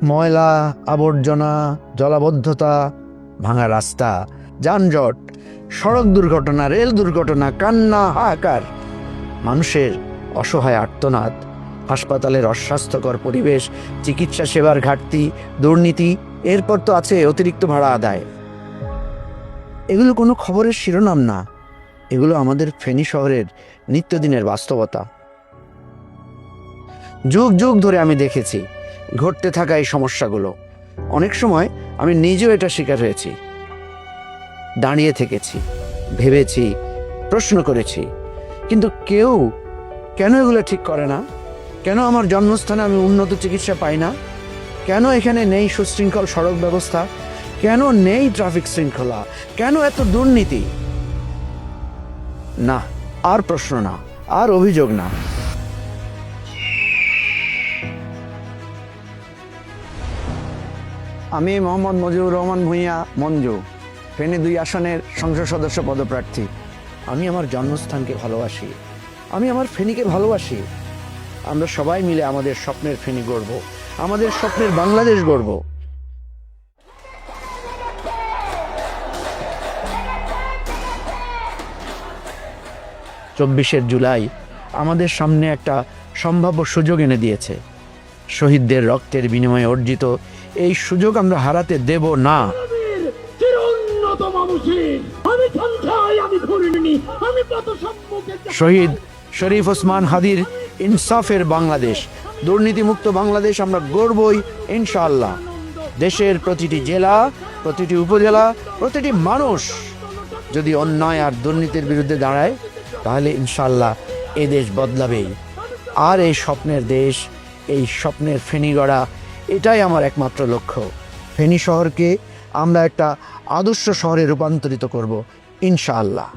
ময়লা আবর্জনা, জলাবদ্ধতা, ভাঙা রাস্তা, যানজট, সড়ক দুর্ঘটনা, রেল দুর্ঘটনা, কান্না, হাহাকার, মানুষের অসহায় আর্তনাদ, হাসপাতালের অস্বাস্থ্যকর পরিবেশ, চিকিৎসা সেবার ঘাটতি, দুর্নীতি, এরপর তো আছে অতিরিক্ত ভাড়া আদায়। এগুলো কোনো খবরের শিরোনাম না, এগুলো আমাদের ফেনী শহরের নিত্যদিনের বাস্তবতা। যুগ যুগ ধরে আমি দেখেছি ঘটতে থাকা এই সমস্যাগুলো। অনেক সময় আমি নিজেও এটা শিকার হয়েছি। দাঁড়িয়ে থেকেছি, ভেবেছি, প্রশ্ন করেছি, কিন্তু কেন এগুলো ঠিক করে না? কেন আমার জন্মস্থানে আমি উন্নত চিকিৎসা পাই না? কেন এখানে নেই সুশৃঙ্খল সড়ক ব্যবস্থা? কেন নেই ট্রাফিক শৃঙ্খলা? কেন এত দুর্নীতি? না, আর প্রশ্ন না, আর অভিযোগ না। আমি মোহাম্মদ মজিবুর রহমান ভূঁইয়া মঞ্জু, ফেনী 2 আসনের সংসদ সদস্য পদপ্রার্থী। আমি আমার জন্মস্থানকে ভালোবাসি, আমি আমার ফেনীকে ভালোবাসি। আমরা সবাই মিলে আমাদের স্বপ্নের ফেনী গড়ব, আমাদের স্বপ্নের বাংলাদেশ গড়ব। 24শে জুলাই আমাদের সামনে একটা সম্ভাব্য সুযোগ এনে দিয়েছে। শহীদদের রক্তের বিনিময়ে অর্জিত এই সুযোগ আমরা হারাতে দেব না। শহীদ শরীফ ওসমান হাদির ইনসাফের বাংলাদেশ, দুর্নীতিমুক্ত বাংলাদেশ আমরা গড়বই ইনশাআল্লাহ। দেশের প্রতিটি জেলা, প্রতিটি উপজেলা, প্রতিটি মানুষ যদি অন্যায় আর দুর্নীতির বিরুদ্ধে দাঁড়ায়, তাহলে ইনশাআল্লাহ এ দেশ বদলাবেই। আর এই স্বপ্নের দেশ, এই স্বপ্নের ফেনী গড়া, এটাই আমার একমাত্র লক্ষ্য। ফেনী শহরকে আমরা একটা আদর্শ শহরে রূপান্তরিত করব ইনশাআল্লাহ।